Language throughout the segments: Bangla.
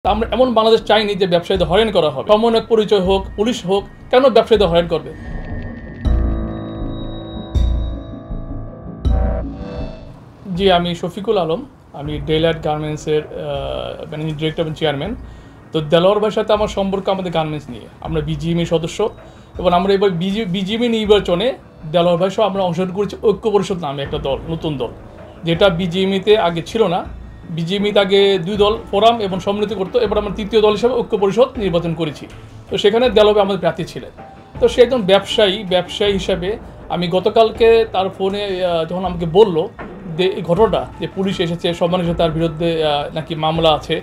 আমরা এমন বাংলাদেশ চাইনি যে ব্যবসায়ীদের হয়রানি করা হবে। সমন্বয়ক পরিচয় হোক, পুলিশ হোক, কেন ব্যবসায়ীদের হয়রানি করবে? জি, আমি শফিকুল আলম, আমি ডেলাইট গার্মেন্টসের ম্যানেজিং ডিরেক্টর এবং চেয়ারম্যান। তো দেলোয়ার ভাইয়ের সাথে আমার সম্পর্ক আমাদের গার্মেন্টস নিয়ে। আমরা বিজিএমই সদস্য এবং আমরা এবার বিজিএমই নির্বাচনে দেলোয়ার ভাই সহ আমরা অংশগ্রহণ করেছি ঐক্য পরিষদ নামে একটা দল, নতুন দল, যেটা বিজিএমইতে আগে ছিল না। বিজিএমইতে আগে দুই দল ফোরাম এবং সম্মিলিত করতো, এবার আমরা তৃতীয় দল হিসাবে ঐক্য পরিষদ নির্বাচন করেছি। তো সেখানে দেলোয়ার ভাই আমাদের প্রার্থী ছিলেন। তো সে একজন ব্যবসায়ী হিসাবে আমি গতকালকে তার ফোনে যখন আমাকে বললো যে এই ঘটনাটা, যে পুলিশ এসেছে, সম্মানের সাথে তার বিরুদ্ধে নাকি মামলা আছে,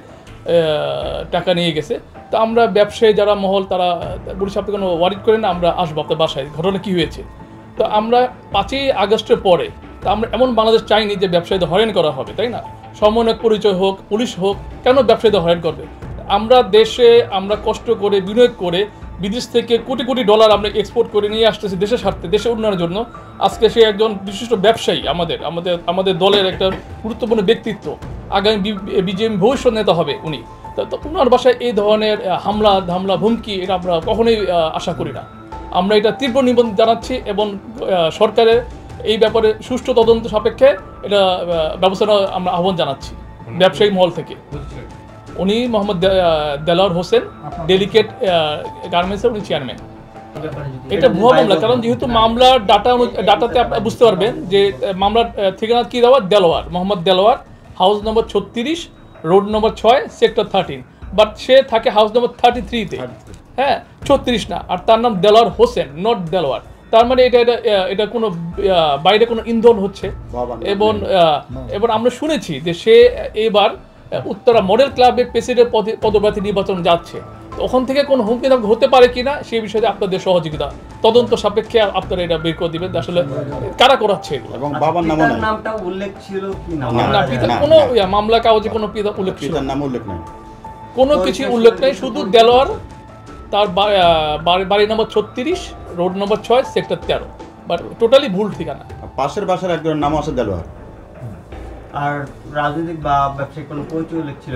টাকা নিয়ে গেছে, তো আমরা ব্যবসায়ী যারা মহল তারা পুলিশ আপনি কোনো ওয়ারিড করেন না, আমরা আসবো আপনার বাসায়, ঘটনা কী হয়েছে। তো আমরা 5ই আগস্টের পরে তো আমরা এমন বাংলাদেশ চাইনি যে ব্যবসায়ীদের হয়রানি করা হবে, তাই না? সমন্বয়ক পরিচয় হোক, পুলিশ হোক, কেন ব্যবসায়ীদের হয়রানি করবে? আমরা কষ্ট করে বিনিয়োগ করে বিদেশ থেকে কোটি কোটি ডলার আমরা এক্সপোর্ট করে নিয়ে আসতেছি দেশের স্বার্থে, দেশের উন্নয়নের জন্য। আজকে সে একজন বিশিষ্ট ব্যবসায়ী, আমাদের দলের একটা গুরুত্বপূর্ণ ব্যক্তিত্ব, আগামী বিজেপি ভবিষ্যৎ নেতা হবে উনি। তো ওনার বাসায় এই ধরনের হামলা ভুমকি এটা আমরা কখনোই আশা করি না। আমরা এটা তীব্র নিবন্ধ জানাচ্ছি এবং সরকারের এই ব্যাপারে সুষ্ঠু তদন্ত সাপেক্ষে এটা ব্যবস্থা আমরা আহ্বান জানাচ্ছি ব্যবসায়ী মহল থেকে। উনি মোহাম্মদ দেলোয়ার হোসেন, ডেলিকেট গার্মেন্টসের উনি চেয়ারম্যান। এটা ভুয়া মামলা, কারণ যেহেতু মামলার ডাটাতে আপনি বুঝতে পারবেন যে মামলার ঠিকানা কী দেওয়া, Delwar, Mohammad Delwar, house number 36, road number 6, sector 13, but সে থাকে হাউস নম্বর 33-তে, হ্যাঁ 36 না, আর তার নাম দেলোয়ার হোসেন, নট দেলোয়ার। তার মানে এটা কোনো বাইরে কোনো ইন্ধন হচ্ছে। এবং আমরা শুনেছি যে সে এবার উত্তরা মডেল ক্লাবের প্রেসিডেন্ট পদপ্রার্থী নির্বাচন যাচ্ছে। ওখান থেকে কোনো হুমকি ধামকি হতে পারে কিনা সেই বিষয়ে আপনাদের সহযোগিতা তদন্ত সাপেক্ষে আপনারা এটা বের করে দিবেন আসলে কারা করাচ্ছে এগুলো। এবং বাবার নামটাও উল্লেখ ছিল কি না, পিতার কোনো মামলা কাগজে কোনো পিতা উল্লেখ ছিল, পিতার নাম উল্লেখ নাই, কোনো কিছু উল্লেখ নেই, শুধু দেলোয়ার, তার বাড়ি নম্বর 36, road number 6, sector 13, but totally ভুল ঠিকানা। পাশের বাসার একজনের নাম আছে দেলোয়ার। আর রাজনৈতিক বা ব্যবসায়িক কোনো পরিচয় ছিল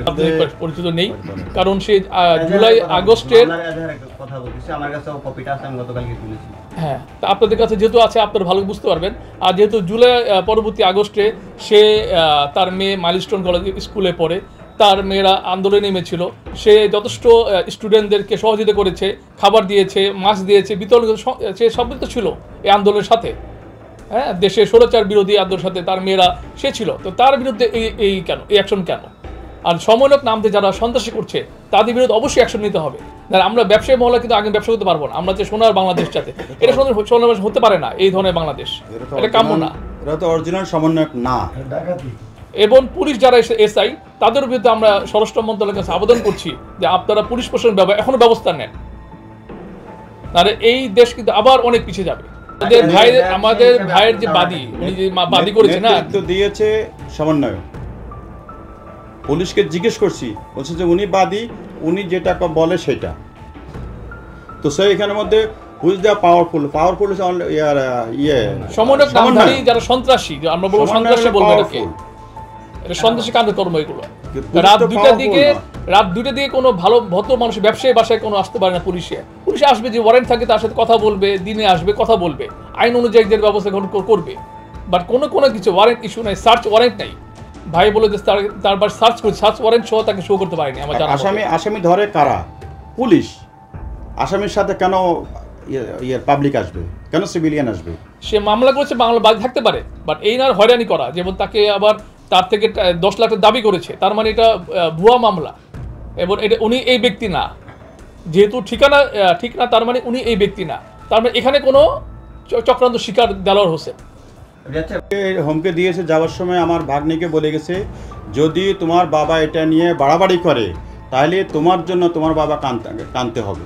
পরিচিত নেই, কারণ সে জুলাই আগস্টের কথা বলতেছে, আমার কাছে কপিটা আছে, আমি গতকালকে তুলেছি। হ্যাঁ, তা আপনাদের কাছে যেহেতু আছে আপনারা ভালো বুঝতে পারবেন। আর যেহেতু জুলাই পরবর্তী আগস্টে সে তার মেয়ে মাইলস্টোন কলেজ স্কুলে পড়ে, তার মেয়েরা আন্দোলনে নেমেছিল, সে যথেষ্ট স্টুডেন্টদেরকে সহযোগিতা করেছে, খাবার দিয়েছে, মাস্ক দিয়েছে, বিতরণ, সে সম্পৃক্ত ছিল এই আন্দোলনের সাথে। হ্যাঁ, দেশে স্বৈরাচার বিরোধী আন্দোলনের সাথে তার মেয়েরা সে ছিল। তো তার বিরুদ্ধে এই অ্যাকশন কেন? আর সমন্বয়ক নামতে যারা সন্ত্রাসী করছে তাদের বিরুদ্ধে অবশ্যই অ্যাকশন নিতে হবে। আমরা ব্যবসায়ী মহলে কিন্তু আগে ব্যবসা করতে পারবো না। আমরা যে সোনার বাংলাদেশ চাতে, এটা সোনার হতে পারে না, এই ধরনের বাংলাদেশ এটা কাম্য না। এটা তো অরিজিনাল সমন্বয়ক না। এবং পুলিশ যারা এসআই তাদের বিরুদ্ধে আমরা স্বরাষ্ট্র মন্ত্রণালয়ের কাছে আবেদন করছি যে আপনারা পুলিশ প্রশাসন এখনো ব্যবস্থা নেন, তাহলে এই দেশ কিন্তু আবার অনেক পিছিয়ে যাবে। আমাদের ভাইয়ের যে বাদী, উনি যে বাদী করেছে না, দিয়েছে সমন্বয়ক। পুলিশকে জিজ্ঞেস করছি, বলছে যে উনি বাদী, উনি যেটা বলে সেটা। তো সেই এখানের মধ্যে হুইজ দ্য পাওয়ারফুল সমন্বয়ক নামধারী যারা সন্ত্রাসী, আমরা বলবো সন্ত্রাসী বলবো এটাকে, এটা সন্ত্রাসী কার্যক্রম এগুলো। রাত 2টার দিকে কোনো ভালো ভদ্র মানুষ ব্যবসায়ী বাসায় কোনো আসতে পারে না। পুলিশে আসবে, যে ওয়ারেন্ট থাকে তার সাথে কথা বলবে, দিনে আসবে, কথা বলবে, আইন অনুযায়ী যে ব্যবস্থা গ্রহণ করবে। বাট কোনো কিছু ওয়ারেন্ট ইস্যু নাই, সার্চ ওয়ারেন্ট নাই। ভাই বলে যে তারপর সার্চ ওয়ারেন্ট সহ তাকে শো করতে পারেনি। আমার জানা আসামি ধরে কারা? পুলিশ। আসামির সাথে কেন পাবলিক আসবে, কেন সিভিলিয়ান আসবে? সে মামলা করেছে, বাংলা বাদ থাকতে পারে, বাট এই না হয়রানি করা, যেমন তাকে আবার তার থেকে 10 লাখ দাবি করেছে, তার মানে এটা ভুয়া মামলা। এবং এটা উনি এই ব্যক্তি না, যেহেতু ঠিকানা ঠিক না, তার মানে উনি এই ব্যক্তি না, তার মানে এখানে কোনো চক্রান্ত শিকার দেলোয়ার হোসেন। হুমকি দিয়েছে যাওয়ার সময়, আমার ভাগ্নিকে বলে গেছে যদি তোমার বাবা এটা নিয়ে বাড়াবাড়ি করে তাহলে তোমার জন্য তোমার বাবা কাঁদতে হবে।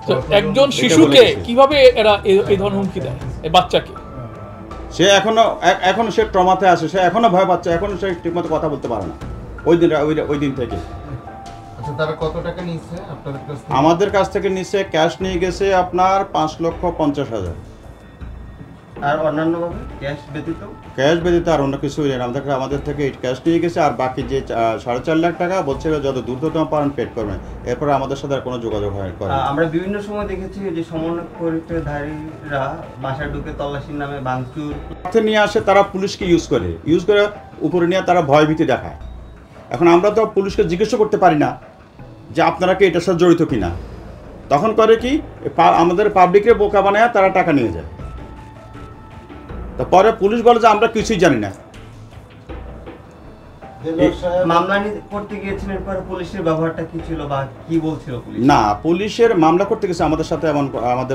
তো একজন শিশুকে কিভাবে এরা এই ধরনের হুমকি দেয়, এই বাচ্চাকে? সে এখনো সে ট্রমাতে আছে, সে এখনো ভয় পাচ্ছে, এখনো সে ঠিকমতো কথা বলতে পারে না ওই দিন থেকে। তারা কত টাকা নিয়েছে আপনাদের কাছ থেকে? আমাদের কাছ থেকে নিচে ক্যাশ নিয়ে গেছে আপনার 5,50,000। আর অন্যান্যভাবে ক্যাশ ব্যতীত? ক্যাশ ব্যতীত আর অন্য কিছুই নেই। আমাদের থেকে ক্যাশ নিয়ে গেছে, আর বাকি যে 4.5 লাখ টাকা বলছে যত দ্রুততম পারেন পেড করবেন, এরপরে আমাদের সাথে আর কোনো যোগাযোগ করে না। আমরা বিভিন্ন সময় দেখেছি যে সমন্বয়কারীরা বাসায় ঢুকে তল্লাশির নামে ভাঙচুর অর্থে নিয়ে আসে, তারা পুলিশকে ইউজ করে উপরে নিয়ে তারা ভয়ভীতি দেখায়। এখন আমরা তো পুলিশকে জিজ্ঞাসা করতে পারি না যে আপনারা কি এটার সাথে জড়িত কিনা। তখন করে কি, আমাদের পাবলিকের বোকা বানায় তারা টাকা নিয়ে যায়। তারপরে পুলিশ বলে যে আমরা কিছুই জানি না। মামলা করতে গিয়েছিলেন, পরে পুলিশের ব্যবহারটা কি ছিল বা কি বলছিল পুলিশ? না, পুলিশের মামলা করতে গেছে আমাদের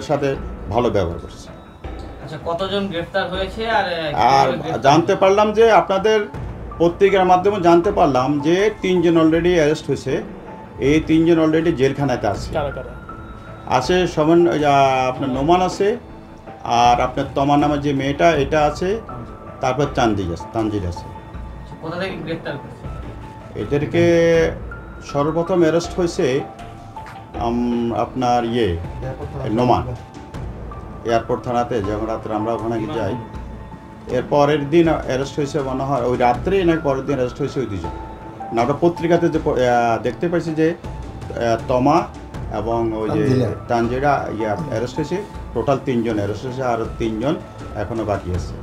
সাথে ভালো ব্যবহার করছে। আচ্ছা, কতজন গ্রেফতার হয়েছে আর আর কিভাবে গ্রেফতার জানতে পারলাম যে আপনাদের পত্রিকার মাধ্যমে জানতে পারলাম যে 3 জন অলরেডি অ্যারেস্ট হয়েছে। এই 3 জন অলরেডি জেলখানাতে আছে। কারা কারা? আছে আপনার নোমান আছে, আর আপনার তমা নামের যে মেয়েটা এটা আছে, তারপর তানজিল আছে। কোথা থেকে গ্রেফতার করেছে? এদেরকে সর্বপ্রথম অ্যারেস্ট হয়েছে আপনার নোমান এয়ারপোর্ট থানাতে, যখন রাত্রে আমরা ওখানে যাই। এর পরের দিন অ্যারেস্ট হয়েছে মনে হয় ওই রাত্রে, না পরের দিন অ্যারেস্ট হয়েছে ওই 2 জন। না, আমরা পত্রিকাতে যে দেখতে পাইছি যে তমা এবং ওই যে তানজিরা অ্যারেস্ট হয়েছে। টোটাল 3 জন অ্যারেস্ট হয়েছে, আর 3 জন এখনো বাকি আছে।